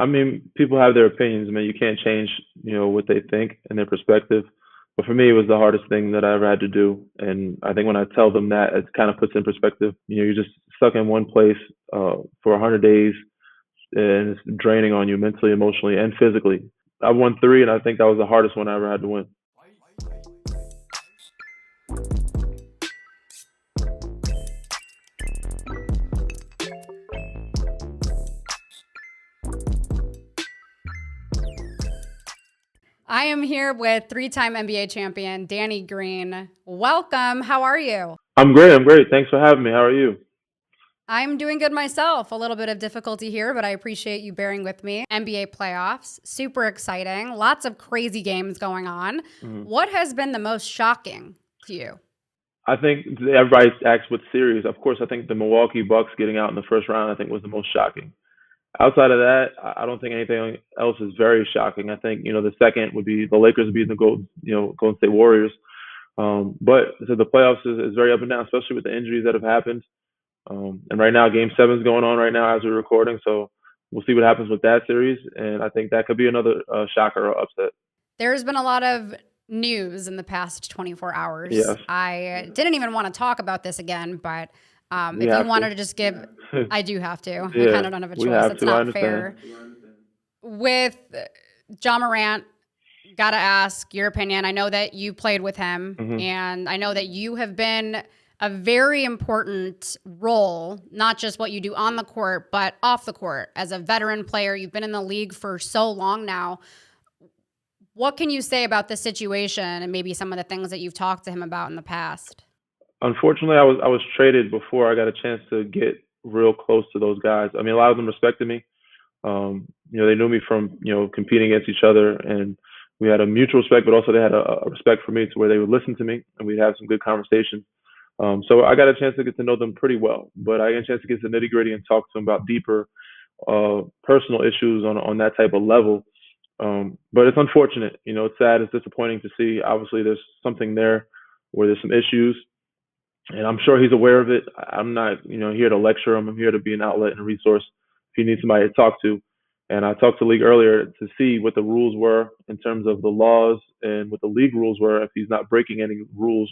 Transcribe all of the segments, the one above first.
I mean, people have their opinions. I mean, you can't change, what they think and their perspective. But for me, it was the hardest thing that I ever had to do. And I think when I tell them that, it kind of puts in perspective. You're just stuck in one place for 100 days, and it's draining on you mentally, emotionally, and physically. I won three, and I think that was the hardest one I ever had to win. I am here with three-time NBA champion Danny Green. Welcome. How are you? I'm great. I'm great. Thanks for having me. How are you? I'm doing good myself. A little bit of difficulty here, but I appreciate you bearing with me. NBA playoffs, super exciting. Lots of crazy games going on. What has been the most shocking to you? I think everybody asks what series. Of course, I think the Milwaukee Bucks getting out in the first round, I think, was the most shocking. Outside of that, I don't think anything else is very shocking. I think, the second would be the Lakers beating the Golden State Warriors. But so the playoffs is very up and down, especially with the injuries that have happened. And right now, Game 7 is going on right now as we're recording. So we'll see what happens with that series. And I think that could be another shocker or upset. There's been a lot of news in the past 24 hours. Yes. I didn't even want to talk about this again, but if you wanted to just give, I do have to. I kind of don't have a choice. It's not fair. With John Morant, got to ask your opinion. I know that you played with him, and I know that you have been a very important role, not just what you do on the court, but off the court. As a veteran player, you've been in the league for so long now. What can you say about this situation and maybe some of the things that you've talked to him about in the past? Unfortunately, I was traded before I got a chance to get real close to those guys. I mean, a lot of them respected me. They knew me from, competing against each other, and we had a mutual respect, but also they had a respect for me to where they would listen to me and we'd have some good conversations. So I got a chance to get to know them pretty well, but I got a chance to get to the nitty gritty and talk to them about deeper personal issues on that type of level. But it's unfortunate, it's sad, it's disappointing to see. Obviously, there's something there where there's some issues, and I'm sure he's aware of it. I'm not, here to lecture him. I'm here to be an outlet and a resource if he needs somebody to talk to. And I talked to the league earlier to see what the rules were in terms of the laws and what the league rules were if he's not breaking any rules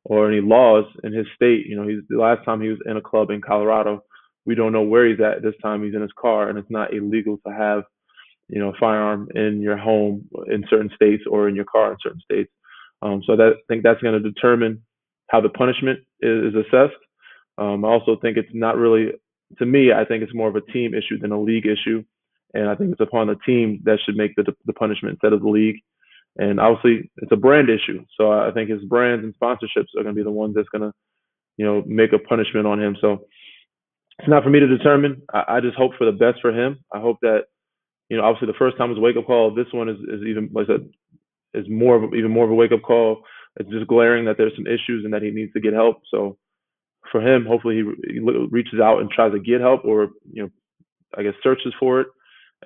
or any laws in his state. He's the last time he was in a club in Colorado. We don't know where he's at this time. He's in his car, and it's not illegal to have, a firearm in your home in certain states or in your car in certain states. So I think that's going to determine how the punishment is assessed. I also think it's not really, to me, I think it's more of a team issue than a league issue. And I think it's upon the team that should make the punishment instead of the league. And obviously, it's a brand issue. So I think his brands and sponsorships are going to be the ones that's going to, make a punishment on him. So it's not for me to determine. I just hope for the best for him. I hope that, obviously the first time was a wake up call. This one is even, like I said, is even more of a wake up call. It's just glaring that there's some issues and that he needs to get help. So for him, hopefully he reaches out and tries to get help, or I guess searches for it,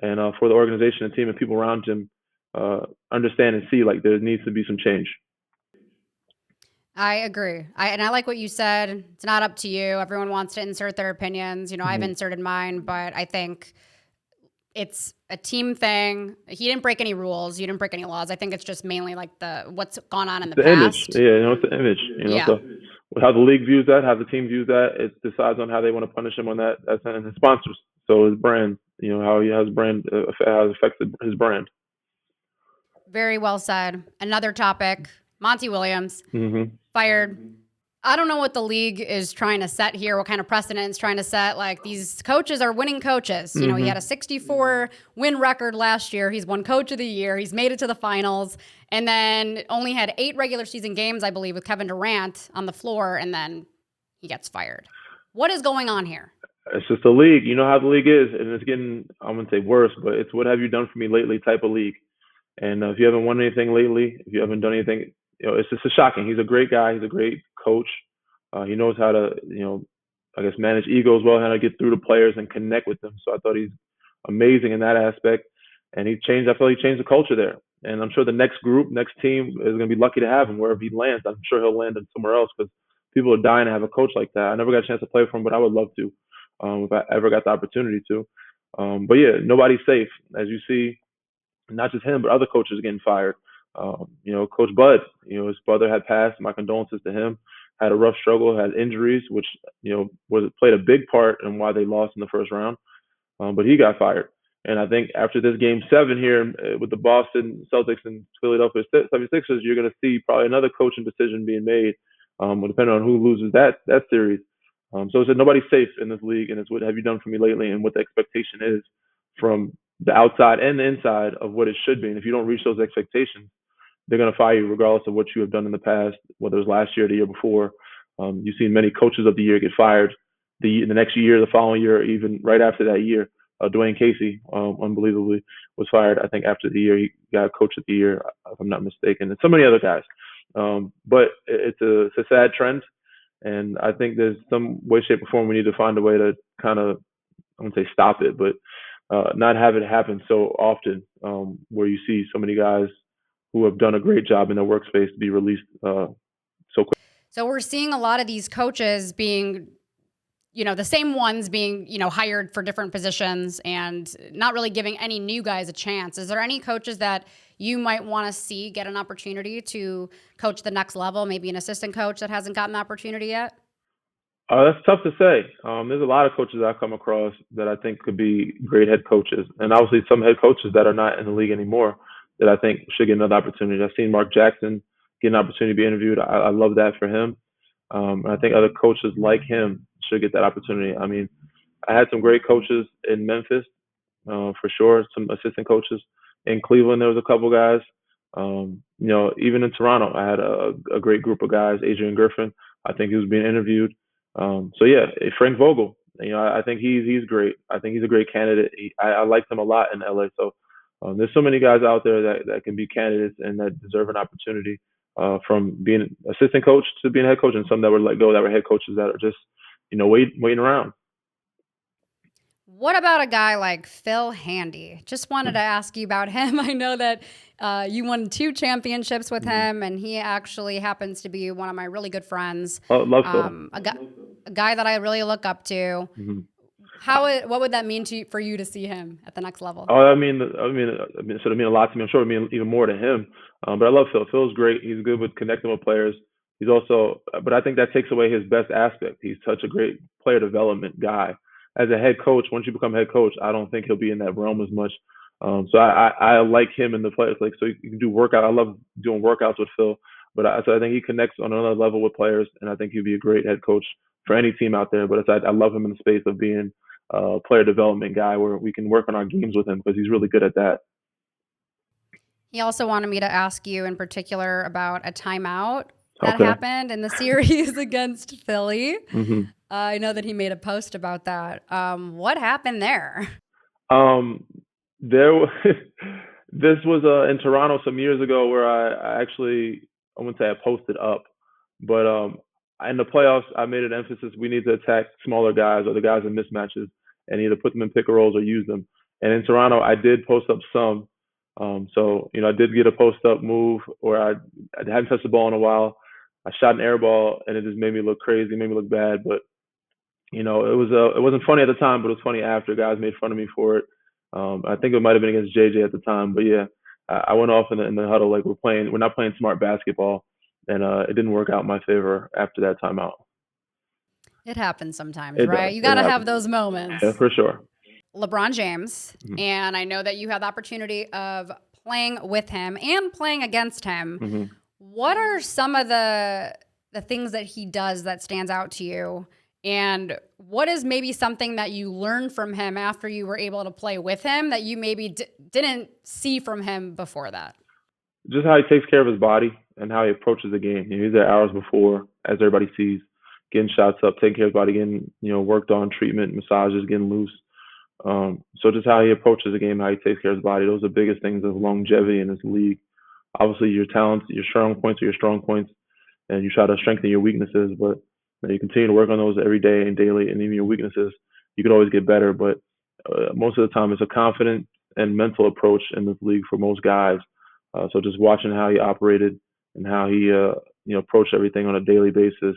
and for the organization and team and people around him understand and see like there needs to be some change. I agree. I like what you said. It's not up to you. Everyone wants to insert their opinions. I've inserted mine, but I think it's a team thing. He didn't break any rules. You didn't break any laws. I think it's just mainly like what's gone on in the past. Image. Yeah, it's the image. So how the league views that, how the team views that, it decides on how they want to punish him on that. That's and his sponsors. So his brand, how he has brand has affected his brand. Very well said. Another topic, Monty Williams, fired. I don't know what the league is trying to set here, what kind of precedent it's trying to set. Like, these coaches are winning coaches. He had a 64 win record last year. He's won coach of the year. He's made it to the finals, and then only had 8 regular season games, I believe, with Kevin Durant on the floor, and then he gets fired. What is going on here? It's just a league. You know how the league is, and it's getting, I'm going to say worse, but it's what have you done for me lately type of league. And if you haven't won anything lately, if you haven't done anything, it's just shocking. He's a great guy. He's a great coach. He knows how to, I guess, manage egos well, how to get through the players and connect with them. So I thought he's amazing in that aspect. And I feel he changed the culture there. And I'm sure the next team is going to be lucky to have him wherever he lands. I'm sure he'll land somewhere else because people are dying to have a coach like that. I never got a chance to play for him, but I would love to if I ever got the opportunity to. But yeah, nobody's safe. As you see, not just him, but other coaches getting fired. Coach Bud, his brother had passed. My condolences to him. Had a rough struggle, had injuries, which, played a big part in why they lost in the first round. But he got fired. And I think after this game 7 here with the Boston Celtics and Philadelphia 76ers, you're going to see probably another coaching decision being made, depending on who loses that series. So it's nobody's safe in this league, and it's what have you done for me lately, and what the expectation is from the outside and the inside of what it should be. And if you don't reach those expectations, they're going to fire you regardless of what you have done in the past, whether it was last year or the year before. You've seen many coaches of the year get fired the next year, the following year, even right after that year. Dwayne Casey, unbelievably, was fired. I think after the year he got coach of the year, if I'm not mistaken, and so many other guys. But it's a sad trend, and I think there's some way, shape, or form we need to find a way to kind of, I wouldn't say stop it, but not have it happen so often, where you see so many guys who have done a great job in their workspace to be released so quick. So we're seeing a lot of these coaches being, the same ones being, hired for different positions and not really giving any new guys a chance. Is there any coaches that you might want to see get an opportunity to coach the next level, maybe an assistant coach that hasn't gotten the opportunity yet? That's tough to say. There's a lot of coaches I've come across that I think could be great head coaches, and obviously some head coaches that are not in the league anymore that I think should get another opportunity. I've seen Mark Jackson get an opportunity to be interviewed. I love that for him. I think other coaches like him should get that opportunity. I mean, I had some great coaches in Memphis, for sure, some assistant coaches. In Cleveland, there was a couple guys. Even in Toronto, I had a great group of guys. Adrian Griffin, I think he was being interviewed. Frank Vogel, I think he's great. I think he's a great candidate. I liked him a lot in LA. So there's so many guys out there that can be candidates and that deserve an opportunity, from being an assistant coach to being a head coach, and some that were let go that were head coaches that are just, waiting around. What about a guy like Phil Handy? Just wanted to ask you about him. I know that you won 2 championships with him, and he actually happens to be one of my really good friends. Oh, love Phil. A guy that I really look up to. Mm-hmm. What would that mean for you to see him at the next level? Oh, it mean a lot to me. I'm sure it mean even more to him. But I love Phil. Phil's great. He's good with connecting with players. He's also, but I think that takes away his best aspect. He's such a great player development guy. As a head coach, once you become head coach, I don't think he'll be in that realm as much. So I like him in the players. Like, so you can do workout. I love doing workouts with Phil. But I think he connects on another level with players, and I think he'd be a great head coach for any team out there. But I love him in the space of being a player development guy where we can work on our games with him because he's really good at that. He also wanted me to ask you in particular about a timeout that happened in the series against Philly. Mm-hmm. I know that he made a post about that. What happened there? This was in Toronto some years ago where I wouldn't say I posted up, but in the playoffs, I made an emphasis we need to attack smaller guys or the guys in mismatches and either put them in pick and rolls or use them. And in Toronto, I did post up some. I did get a post up move where I hadn't touched the ball in a while. I shot an air ball and it just made me look crazy, made me look bad. But, it wasn't funny at the time, but it was funny after. Guys made fun of me for it. I think it might have been against JJ at the time. But yeah, I went off in the huddle like we're not playing smart basketball. And it didn't work out in my favor after that timeout. It happens sometimes, right? You got to have those moments. Yeah, for sure. LeBron James, and I know that you had the opportunity of playing with him and playing against him. Mm-hmm. What are some of the things that he does that stands out to you? And what is maybe something that you learned from him after you were able to play with him that you maybe didn't see from him before that? Just how he takes care of his body and how he approaches the game. He's there hours before, as everybody sees, getting shots up, taking care of his body, getting worked on, treatment, massages, getting loose. So just how he approaches the game, how he takes care of his body, those are the biggest things of longevity in this league. Obviously, your talents, your strong points are your strong points, and you try to strengthen your weaknesses, but you continue to work on those every day and daily, and even your weaknesses, you could always get better. But most of the time, it's a confident and mental approach in this league for most guys. So just watching how he operated and how he approached everything on a daily basis,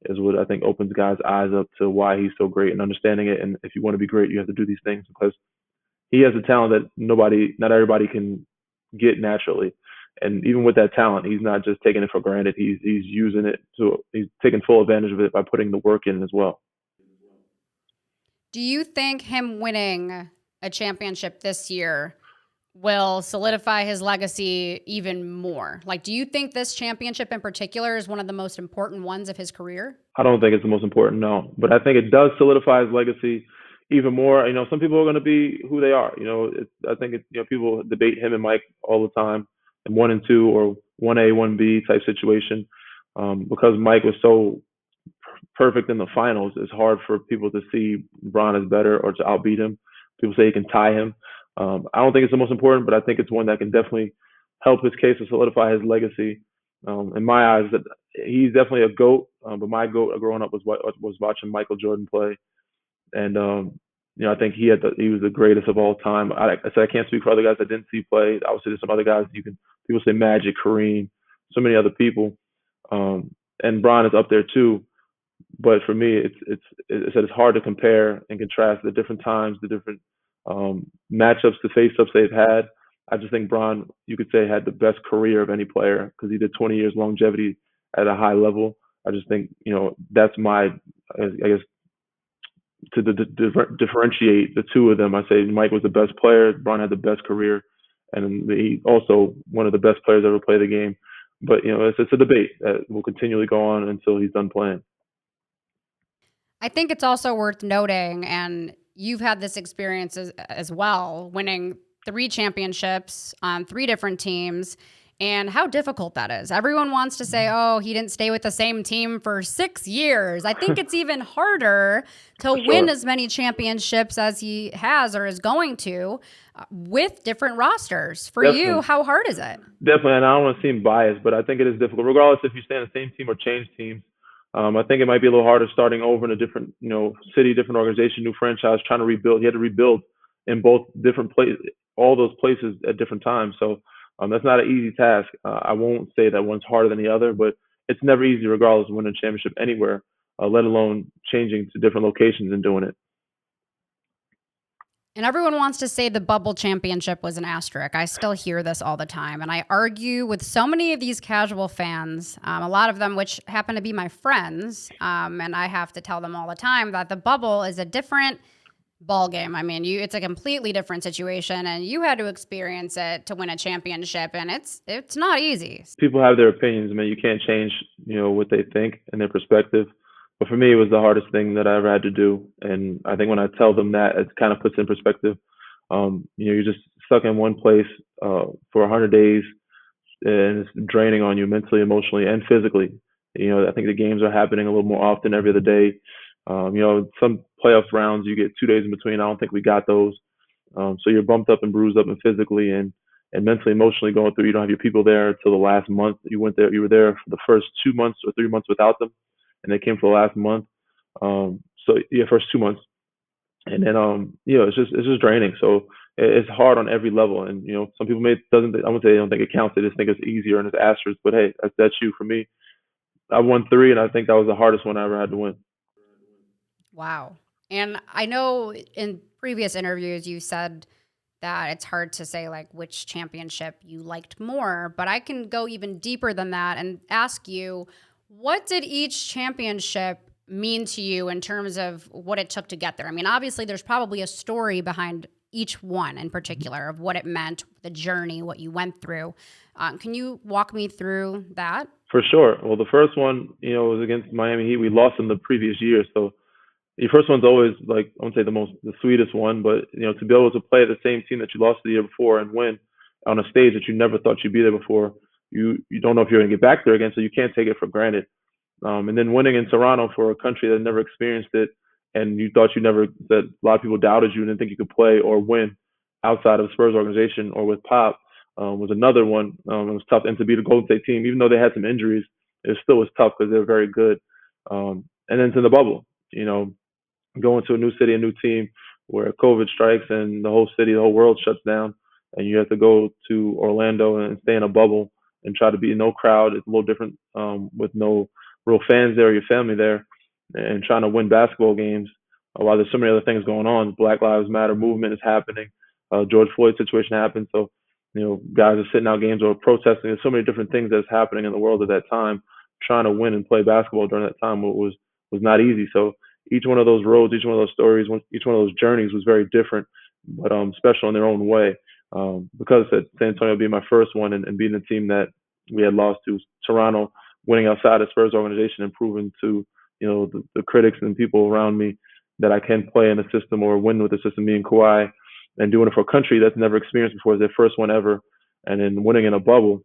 is what I think opens guys' eyes up to why he's so great and understanding it. And if you want to be great, you have to do these things because he has a talent that not everybody can get naturally. And even with that talent, he's not just taking it for granted. He's using it he's taking full advantage of it by putting the work in as well. Do you think him winning a championship this year will solidify his legacy even more? Like, do you think this championship in particular is one of the most important ones of his career? I don't think it's the most important, no. But I think it does solidify his legacy even more. Some people are going to be who they are. I think people debate him and Mike all the time, and 1 and 2 or 1A, 1B type situation, because Mike was so perfect in the finals. It's hard for people to see Bron as better or to outbeat him. People say he can tie him. I don't think it's the most important, but I think it's one that can definitely help his case to solidify his legacy. In my eyes, that he's definitely a GOAT, but my GOAT growing up was watching Michael Jordan play, and I think he was the greatest of all time. I said I can't speak for other guys that didn't see play. Obviously, there's some other guys people say Magic, Kareem, so many other people, and Bron is up there too. But for me, it's hard to compare and contrast the different times, the different matchups, the face-ups they've had. I just think Bron, you could say, had the best career of any player because he did 20 years longevity at a high level. I just think, that's I guess, to differentiate the two of them, I say Mike was the best player, Bron had the best career, and he also one of the best players ever play the game. But, it's a debate that will continually go on until he's done playing. I think it's also worth noting, and you've had this experience as well, winning 3 championships on 3 different teams, and how difficult that is. Everyone wants to say, oh, he didn't stay with the same team for 6 years. I think it's even harder to win as many championships as he has or is going to with different rosters. For you, how hard is it? Definitely, and I don't want to seem biased, but I think it is difficult, regardless if you stay on the same team or change teams. I think it might be a little harder starting over in a different, city, different organization, new franchise, trying to rebuild. He had to rebuild in both different places, all those places at different times. So that's not an easy task. I won't say that one's harder than the other, but it's never easy, regardless of winning a championship anywhere, let alone changing to different locations and doing it. And everyone wants to say the bubble championship was an asterisk. I still hear this all the time. And I argue with so many of these casual fans, a lot of them which happen to be my friends, and I have to tell them all the time that the bubble is a different ball game. I mean, it's a completely different situation, and you had to experience it to win a championship, and it's not easy. People have their opinions, man. You can't change, what they think and their perspective. But for me, it was the hardest thing that I ever had to do. And I think when I tell them that, it kind of puts in perspective. You're just stuck in one place for 100 days, and it's draining on you mentally, emotionally, and physically. I think the games are happening a little more often every other day. Some playoff rounds, you get 2 days in between. I don't think we got those. So you're bumped up and bruised up and physically and mentally, emotionally going through. You don't have your people there until the last month. You were there for the first 2 months or 3 months without them, and they came for the last month. First 2 months, and then it's just draining. So it's hard on every level. And some people I wouldn't say they don't think it counts. They just think it's easier and it's asterisk. But hey, that's you. For me, I won 3, and I think that was the hardest one I ever had to win. Wow. And I know in previous interviews you said that it's hard to say like which championship you liked more, but I can go even deeper than that and ask you, what did each championship mean to you in terms of what it took to get there? I mean, obviously there's probably a story behind each one in particular of what it meant, the journey, what you went through. Can you walk me through that? For sure. Well, the first one, was against Miami Heat. We lost in the previous year. So the first one's always like, I won't say the sweetest one, but to be able to play the same team that you lost the year before and win on a stage that you never thought you'd be there before, you don't know if you're going to get back there again, so you can't take it for granted. And then winning in Toronto for a country that never experienced it, and you thought that a lot of people doubted you and didn't think you could play or win outside of the Spurs organization or with Pop, was another one. It was tough, and to beat a Golden State team, even though they had some injuries, it still was tough because they were very good. And then to the bubble, going to a new city, a new team where COVID strikes and the whole city, the whole world shuts down, and you have to go to Orlando and stay in a bubble and try to be no crowd. It's a little different with no real fans there, your family there, and trying to win basketball games while there's so many other things going on. Black Lives Matter movement is happening. George Floyd situation happened. So, guys are sitting out games or protesting. There's so many different things that's happening in the world at that time. Trying to win and play basketball during that time was not easy. So each one of those roads, each one of those stories, each one of those journeys was very different, but special in their own way. Because San Antonio being my first one and being the team that we had lost to, Toronto winning outside the Spurs organization and proving to the critics and people around me that I can play in a system or win with the system, me and Kawhi, and doing it for a country that's never experienced before. It's their first one ever, and then winning in a bubble,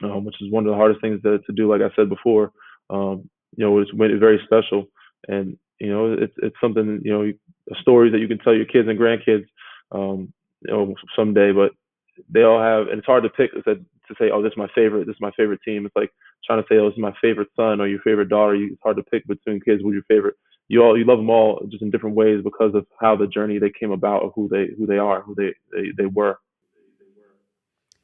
which is one of the hardest things to do. Like I said before, it's made it very special, and it's something, stories that you can tell your kids and grandkids, someday. But they all have, and it's hard to pick to say, oh, this is my favorite team. It's like trying to say, oh, this is my favorite son or your favorite daughter. It's hard to pick between kids who's your favorite. You love them all just in different ways because of how the journey they came about, or who they are, who they were.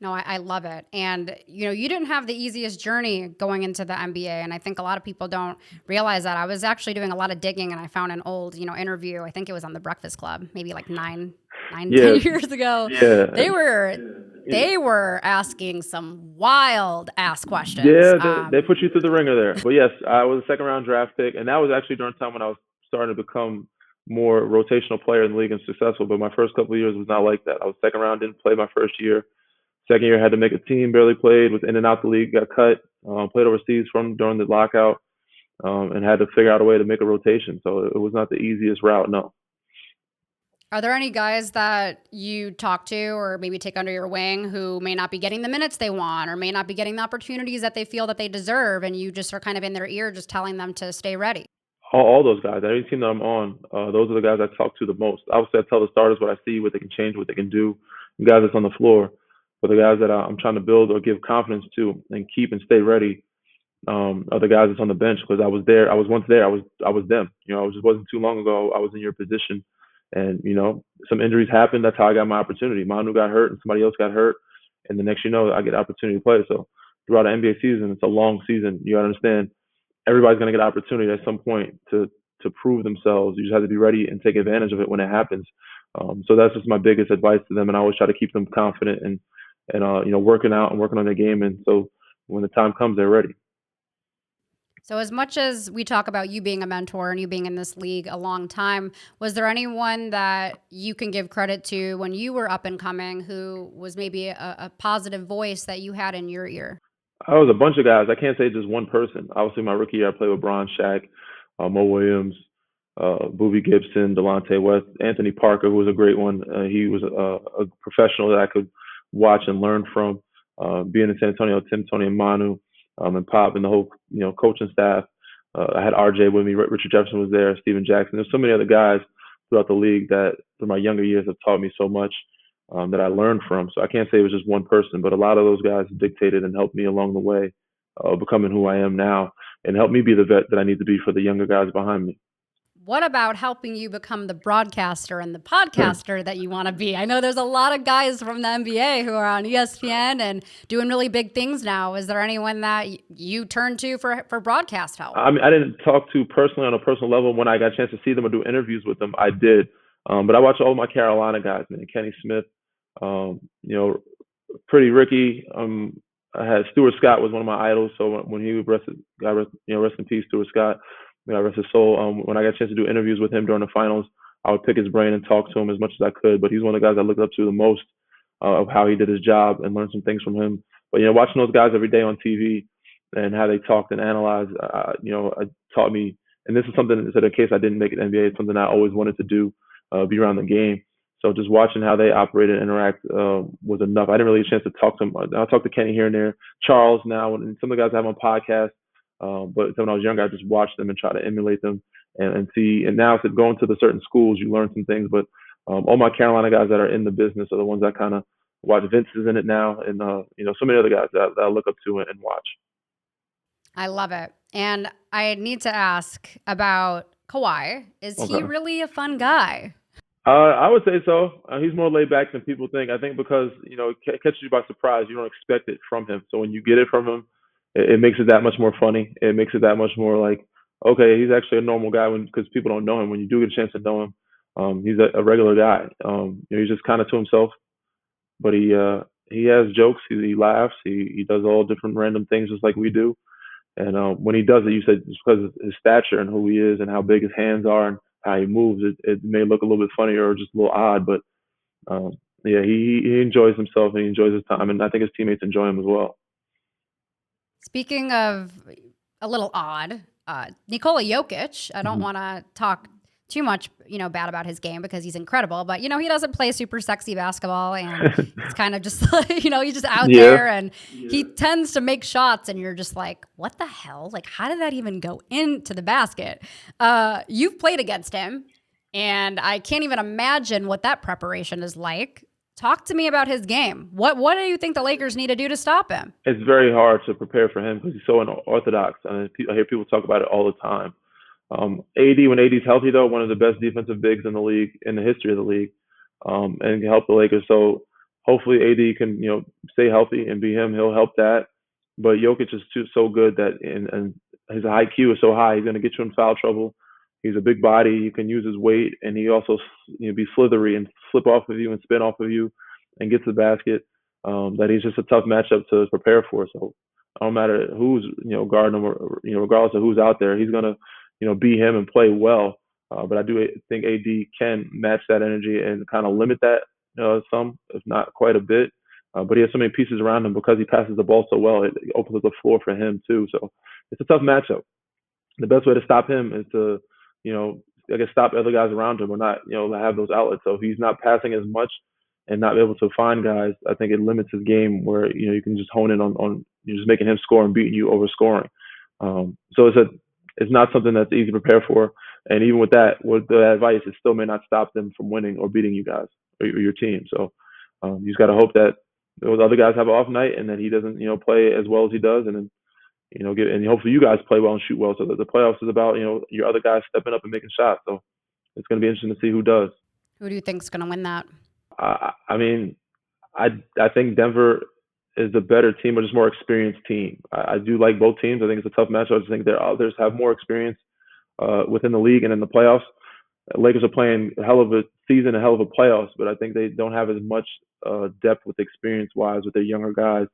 No, I love it. And, you didn't have the easiest journey going into the NBA. And I think a lot of people don't realize that. I was actually doing a lot of digging, and I found an old, interview. I think it was on the Breakfast Club, maybe like 10 years ago. Yeah. They were asking some wild ass questions. Yeah, they put you through the ringer there. But yes, I was a second round draft pick, and that was actually during a time when I was starting to become more rotational player in the league and successful. But my first couple of years was not like that. I was second round, didn't play my first year. Second year, had to make a team, barely played, was in and out the league, got cut, played overseas during the lockout, and had to figure out a way to make a rotation. So it was not the easiest route, no. Are there any guys that you talk to or maybe take under your wing who may not be getting the minutes they want or may not be getting the opportunities that they feel that they deserve, and you just are kind of in their ear just telling them to stay ready? All those guys, every team that I'm on, those are the guys I talk to the most. Obviously, I tell the starters what I see, what they can change, what they can do, the guys that's on the floor. But the guys that I'm trying to build or give confidence to and keep and stay ready are the guys that's on the bench, because I was there. I was once there. I was them. It just wasn't too long ago. I was in your position. And, some injuries happened. That's how I got my opportunity. Manu got hurt and somebody else got hurt. And the next I get an opportunity to play. So throughout an NBA season, it's a long season. You understand everybody's going to get an opportunity at some point to prove themselves. You just have to be ready and take advantage of it when it happens. So that's just my biggest advice to them. And I always try to keep them confident and working out and working on their game. And so when the time comes, they're ready. So as much as we talk about you being a mentor and you being in this league a long time, was there anyone that you can give credit to when you were up and coming who was maybe a positive voice that you had in your ear? I was a bunch of guys. I can't say just one person. Obviously, my rookie year, I played with Bron, Shaq, Mo Williams, Boobie Gibson, Delonte West, Anthony Parker, who was a great one. He was a professional that I could watch and learn from. Being in San Antonio, Tim, Tony, and Manu, and Pop, and the whole coaching staff. I had RJ with me. Richard Jefferson was there. Steven Jackson. There's so many other guys throughout the league that, through my younger years, have taught me so much that I learned from. So I can't say it was just one person, but a lot of those guys dictated and helped me along the way, becoming who I am now, and helped me be the vet that I need to be for the younger guys behind me. What about helping you become the broadcaster and the podcaster that you want to be? I know there's a lot of guys from the NBA who are on ESPN and doing really big things now. Is there anyone that you turn to for broadcast help? I mean, I didn't talk to personally on a personal level. When I got a chance to see them or do interviews with them, I did. But I watch all my Carolina guys, man. Kenny Smith, Pretty Ricky. I had Stuart Scott was one of my idols. So when he rest in peace, Stuart Scott. I rest his soul. When I got a chance to do interviews with him during the finals, I would pick his brain and talk to him as much as I could. But he's one of the guys I looked up to the most of how he did his job, and learned some things from him. But watching those guys every day on TV and how they talked and analyzed, it taught me. And this is something that, in case I didn't make it NBA, it's something I always wanted to do, be around the game. So just watching how they operate and interact was enough. I didn't really get a chance to talk to them. I talked to Kenny here and there, Charles now, and some of the guys I have on podcasts. But when I was younger, I just watched them and try to emulate them and see. And now, if going to the certain schools, you learn some things. But all my Carolina guys that are in the business are the ones that kind of watch. Vince is in it now, and so many other guys that I look up to and watch. I love it. And I need to ask about Kawhi. Is he really a fun guy? I would say so. He's more laid back than people think. I think because it catches you by surprise. You don't expect it from him. So when you get it from him, it makes it that much more funny. It makes it that much more like, okay, he's actually a normal guy because people don't know him. When you do get a chance to know him, he's a regular guy. He's just kind of to himself, but he has jokes. He laughs. He does all different random things just like we do. And when he does it, you said just because of his stature and who he is and how big his hands are and how he moves, it may look a little bit funny or just a little odd, but um, yeah, he enjoys himself and he enjoys his time, and I think his teammates enjoy him as well. Speaking of a little odd, Nikola Jokic, I don't want to talk too much, bad about his game because he's incredible, but he doesn't play super sexy basketball, and it's kind of just like, he's just out there, and he tends to make shots, and you're just like, what the hell? Like, how did that even go into the basket? You've played against him, and I can't even imagine what that preparation is like. Talk to me about his game. What do you think the Lakers need to do to stop him? It's very hard to prepare for him because he's so unorthodox. I hear people talk about it all the time. AD, when AD's healthy, though, one of the best defensive bigs in the league, in the history of the league, and can help the Lakers. So hopefully AD can, stay healthy and be him. He'll help that. But Jokic is so good that, and his IQ is so high, he's going to get you in foul trouble. He's a big body. He can use his weight, and he also be slithery and slip off of you and spin off of you and get to the basket. That he's just a tough matchup to prepare for. So it don't matter who's guarding him or regardless of who's out there, he's gonna be him and play well. But I do think AD can match that energy and kind of limit that some, if not quite a bit. But he has so many pieces around him because he passes the ball so well. It opens up the floor for him too. So it's a tough matchup. The best way to stop him is to I guess stop other guys around him or not, have those outlets. So if he's not passing as much and not able to find guys, I think it limits his game where, you can just hone in on just making him score and beating you over scoring. So it's not something that's easy to prepare for. And even with that, with the advice, it still may not stop them from winning or beating you guys or your team. So you just got to hope that those other guys have an off night and that he doesn't, play as well as he does. And then, and hopefully you guys play well and shoot well. So that the playoffs is about, your other guys stepping up and making shots. So it's going to be interesting to see who does. Who do you think is going to win that? I mean, I think Denver is the better team or just more experienced team. I do like both teams. I think it's a tough match. I just think others have more experience within the league and in the playoffs. Lakers are playing a hell of a season, a hell of a playoffs, but I think they don't have as much depth with experience-wise with their younger guys.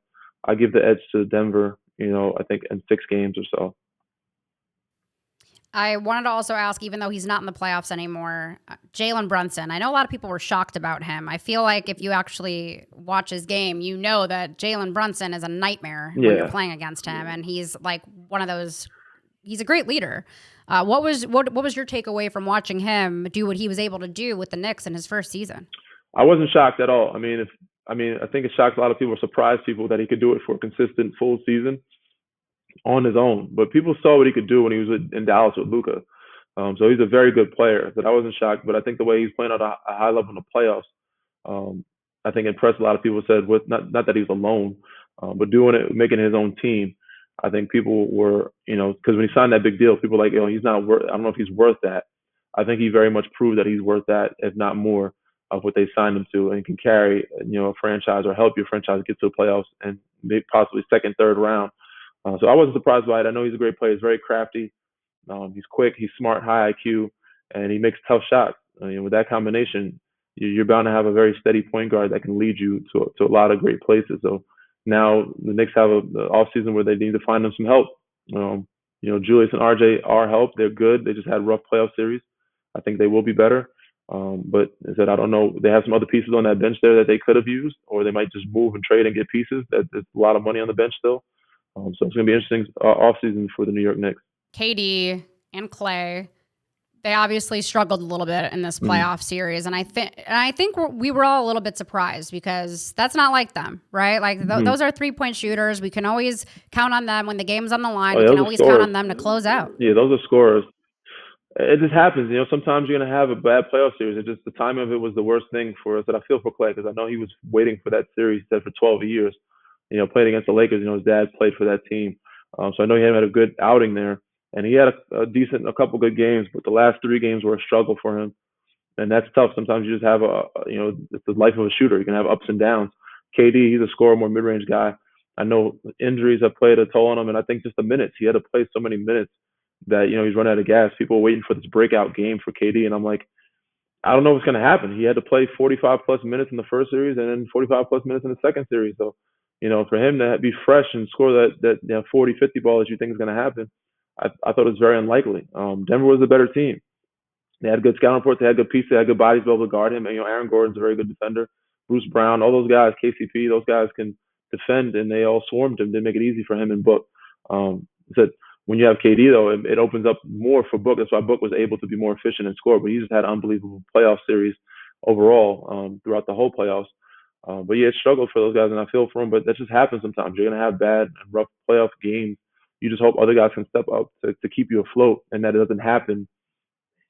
I give the edge to Denver, I think in 6 games or so. I wanted to also ask, even though he's not in the playoffs anymore, Jalen Brunson. I know a lot of people were shocked about him. I feel like if you actually watch his game, you know that Jalen Brunson is a nightmare when you're playing against him, and he's like one of those. He's a great leader. What was your takeaway from watching him do what he was able to do with the Knicks in his first season? I wasn't shocked at all. I think it shocked a lot of people, surprised people that he could do it for a consistent full season on his own. But people saw what he could do when he was in Dallas with Luka. So he's a very good player. But I wasn't shocked. But I think the way he's playing at a high level in the playoffs, I think impressed a lot of people. Said with not that he was alone, but doing it, making his own team. I think people were, because when he signed that big deal, people were like, he's not worth. I don't know if he's worth that. I think he very much proved that he's worth that, if not more, of what they signed him to, and can carry, a franchise or help your franchise get to the playoffs and maybe possibly second, third round. So I wasn't surprised by it. I know he's a great player. He's very crafty. He's quick. He's smart, high IQ, and he makes tough shots. With that combination, you're bound to have a very steady point guard that can lead you to a lot of great places. So now the Knicks have the offseason where they need to find them some help. Julius and RJ are help. They're good. They just had a rough playoff series. I think they will be better. But I said, I don't know. They have some other pieces on that bench there that they could have used, or they might just move and trade and get pieces. There's a lot of money on the bench still. So it's going to be interesting offseason for the New York Knicks. KD and Klay, they obviously struggled a little bit in this playoff series, and I think we were all a little bit surprised because that's not like them, right? Like those are 3-point shooters. We can always count on them when the game's on the line. We can always count on them to close out. Yeah, those are scorers. It just happens, sometimes you're going to have a bad playoff series. It just, the timing of it was the worst thing for us. And I feel for Klay because I know he was waiting for that series. He said for 12 years, playing against the Lakers. His dad played for that team. So I know he had a good outing there. And he had a couple good games, but the last 3 games were a struggle for him. And that's tough. Sometimes you just have it's the life of a shooter. You can have ups and downs. KD, he's a scorer, more mid-range guy. I know injuries have played a toll on him, and I think just the minutes. He had to play so many minutes that, he's running out of gas. People were waiting for this breakout game for KD, and I'm like, I don't know what's going to happen. He had to play 45 plus minutes in the first series and then 45 plus minutes in the second series. So, for him to be fresh and score that 40, 50 ball that you think is going to happen, I thought it was very unlikely. Denver was a better team. They had good scouting reports. They had good pieces. They had good bodies to be able to guard him. And, Aaron Gordon's a very good defender. Bruce Brown, all those guys, KCP, those guys can defend, and they all swarmed him. They make it easy for him and Book. Said when you have KD, though, it opens up more for Book. That's why Book was able to be more efficient and score. But he just had an unbelievable playoff series overall throughout the whole playoffs. But yeah, it struggled for those guys, and I feel for them. But that just happens sometimes. You're going to have bad and rough playoff games. You just hope other guys can step up to keep you afloat, and that it doesn't happen.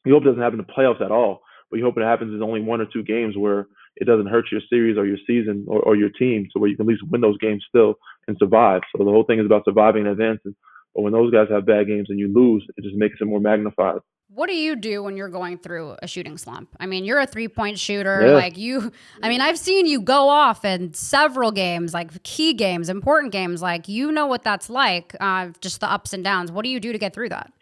You hope it doesn't happen in the playoffs at all, but you hope it happens in only 1 or 2 games where it doesn't hurt your series or your season or your team, so where you can at least win those games still and survive. So the whole thing is about surviving and advancing. But when those guys have bad games and you lose, it just makes it more magnified. What do you do when you're going through a shooting slump? I mean, you're a 3-point shooter. Yeah. I've seen you go off in several games, like key games, important games. Like, what that's like, just the ups and downs. What do you do to get through that?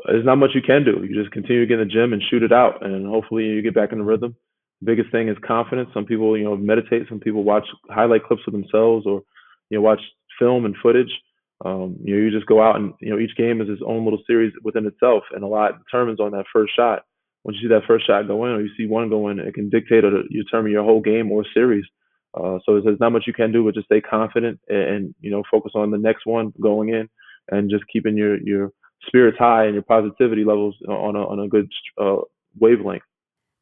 There's not much you can do. You just continue to get in the gym and shoot it out, and hopefully you get back in the rhythm. The biggest thing is confidence. Some people, meditate. Some people watch highlight clips of themselves, or watch film and footage. You just go out and each game is its own little series within itself, and a lot determines on that first shot. Once you see that first shot go in, or you see one go in, it can dictate or determine your whole game or series. So there's not much you can do, but just stay confident and focus on the next one going in, and just keeping your spirits high and your positivity levels on a good wavelength.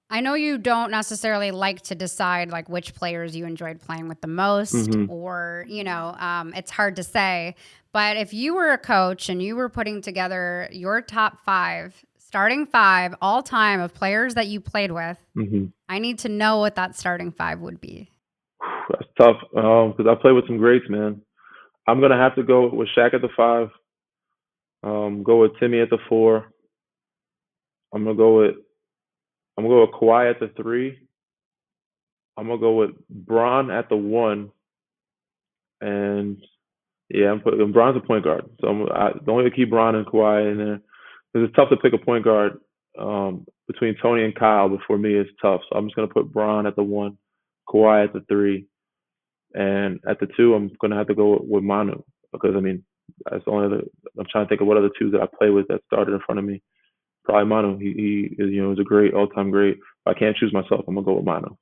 I know you don't necessarily like to decide like which players you enjoyed playing with the most, or it's hard to say. But if you were a coach and you were putting together your top 5, starting 5 all time of players that you played with, I need to know what that starting 5 would be. That's tough because I played with some greats, man. I'm gonna have to go with Shaq at the 5. Go with Timmy at the 4. I'm gonna go with Kawhi at the 3. I'm gonna go with Bron at the 1, and yeah, I'm putting Bron's a point guard. So the only way to keep Bron and Kawhi in there, because it's tough to pick a point guard between Tony and Kyle. Before me, it's tough. So I'm just gonna put Bron at the 1, Kawhi at the 3, and at the 2, I'm gonna have to go with Manu, because that's the only other. I'm trying to think of what other 2s that I play with that started in front of me. Probably Manu. He is a great all-time great. If I can't choose myself, I'm gonna go with Manu.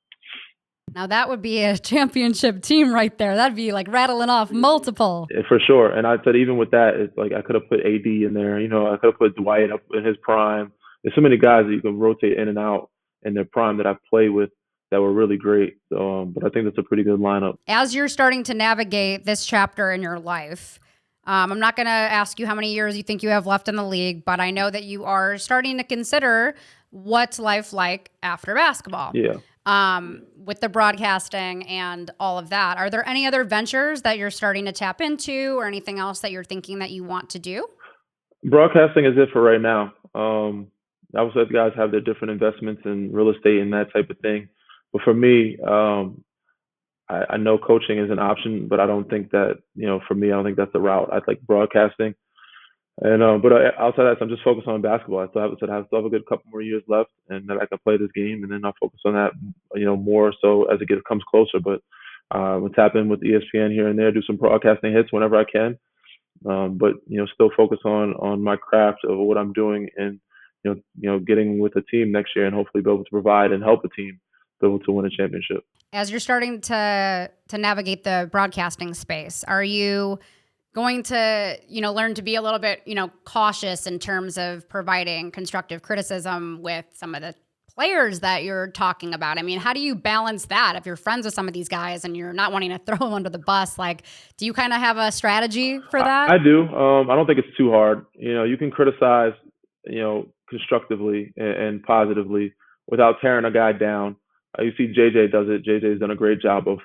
Now that would be a championship team right there. That'd be like rattling off multiple. Yeah, for sure. And I said even with that, it's like I could have put AD in there. I could have put Dwight up in his prime. There's so many guys that you can rotate in and out in their prime that I've played with that were really great. So, but I think that's a pretty good lineup. As you're starting to navigate this chapter in your life, I'm not going to ask you how many years you think you have left in the league, but I know that you are starting to consider what's life like after basketball. Yeah. With the broadcasting and all of that. Are there any other ventures that you're starting to tap into, or anything else that you're thinking that you want to do? Broadcasting is it for right now. Obviously, guys have their different investments in real estate and that type of thing. But for me, I know coaching is an option, but I don't think that, for me, I don't think that's the route. I like broadcasting. And but outside that, I'm just focused on basketball. I still have a good couple more years left, and that I can play this game, and then I'll focus on that, more so as it comes closer. But we'll tap in with ESPN here and there, do some broadcasting hits whenever I can. But still focus on my craft of what I'm doing, and getting with the team next year, and hopefully be able to provide and help a team be able to win a championship. As you're starting to navigate the broadcasting space, are you going to, learn to be a little bit, cautious in terms of providing constructive criticism with some of the players that you're talking about? How do you balance that if you're friends with some of these guys and you're not wanting to throw them under the bus? Like, do you kind of have a strategy for that? I do. I don't think it's too hard. You can criticize, constructively and positively without tearing a guy down. You see JJ does it. JJ's done a great job of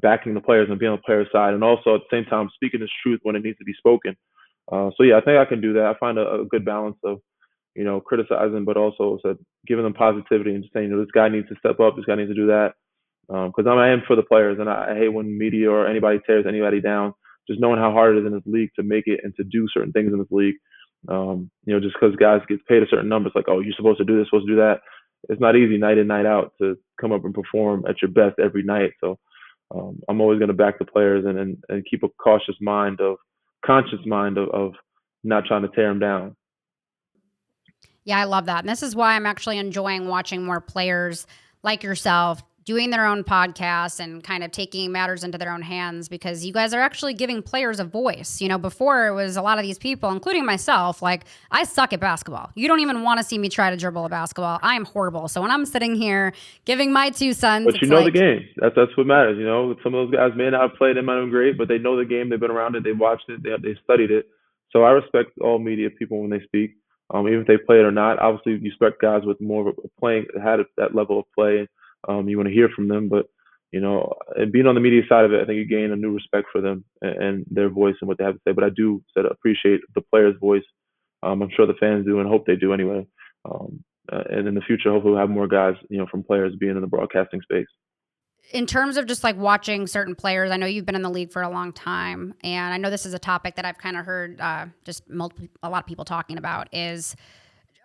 backing the players and being on the player's side, and also at the same time speaking his truth when it needs to be spoken. So yeah, I think I can do that. I find a good balance of, criticizing, but also giving them positivity and just saying, this guy needs to step up, this guy needs to do that. Because I am for the players, and I hate when media or anybody tears anybody down. Just knowing how hard it is in this league to make it and to do certain things in this league. Just because guys get paid a certain number, it's like, oh, you're supposed to do this, supposed to do that. It's not easy night in, night out to come up and perform at your best every night. So I'm always going to back the players and keep a conscious mind of not trying to tear them down. Yeah, I love that. And this is why I'm actually enjoying watching more players like yourself doing their own podcasts and kind of taking matters into their own hands, because you guys are actually giving players a voice. Before it was a lot of these people, including myself, like, I suck at basketball. You don't even want to see me try to dribble a basketball. I am horrible. So when I'm sitting here giving my 2 cents, but you know, like, the game. That's what matters. Some of those guys may not have played, they might have been great, but they know the game. They've been around it. They watched it. They studied it. So I respect all media people when they speak, even if they play it or not. Obviously, you respect guys with more of a playing, had that level of play. You want to hear from them, but and being on the media side of it, I think you gain a new respect for them and their voice and what they have to say. But I do appreciate the players' voice. I'm sure the fans do, and hope they do anyway. And in the future, hopefully, we'll have more guys, from players being in the broadcasting space. In terms of just like watching certain players, I know you've been in the league for a long time, and I know this is a topic that I've kind of heard a lot of people talking about is,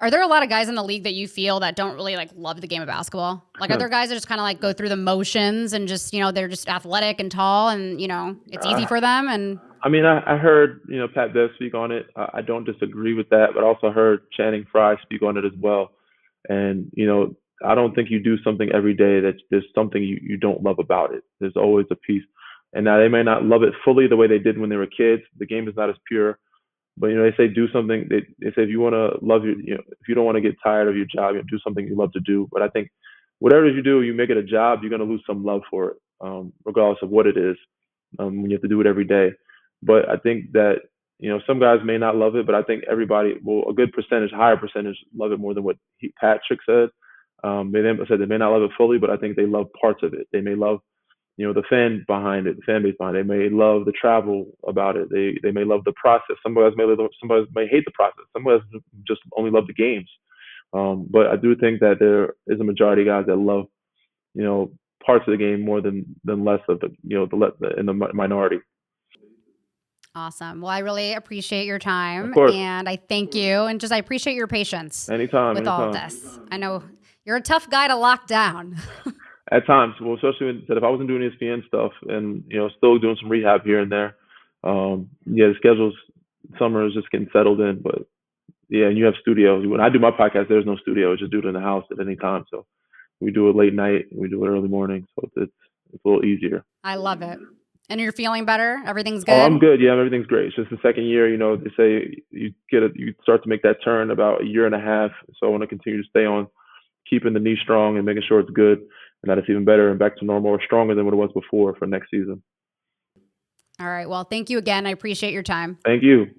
are there a lot of guys in the league that you feel that don't really like love the game of basketball? Like, are there guys that just kind of like go through the motions and just, they're just athletic and tall and, it's easy for them? And I mean, I heard, Pat Bev speak on it. I don't disagree with that, but I also heard Channing Frye speak on it as well. And, I don't think you do something every day that there's something you don't love about it. There's always a piece. And now they may not love it fully the way they did when they were kids. The game is not as pure. But they say do something. They say if you want to love your, if you don't want to get tired of your job, do something you love to do. But I think whatever you do, you make it a job, you're going to lose some love for it, regardless of what it is. When you have to do it every day. But I think that some guys may not love it, but I think everybody, a good percentage, higher percentage, love it more than what Patrick said. They may not love it fully, but I think they love parts of it. They may love the fan behind it, the fan base behind it. They may love the travel about it. They may love the process. Some guys may hate the process. Some guys just only love the games. But I do think that there is a majority of guys that love, parts of the game more than less of the, in the minority. Awesome. Well, I really appreciate your time, of course. And I thank you, and I appreciate your patience. Anytime. All of this. I know you're a tough guy to lock down. At times, well, especially if I wasn't doing ESPN stuff and still doing some rehab here and there. The schedules, summer is just getting settled in, but yeah, and you have studios. When I do my podcast, there's no studio; I just do it in the house at any time. So we do it late night, we do it early morning, so it's a little easier. I love it. And you're feeling better? Everything's good? Oh, I'm good. Yeah, everything's great. It's just the second year. They say you start to make that turn about a year and a half. So I want to continue to stay on keeping the knee strong and making sure it's good. And that it's even better and back to normal or stronger than what it was before for next season. All right. Well, thank you again. I appreciate your time. Thank you.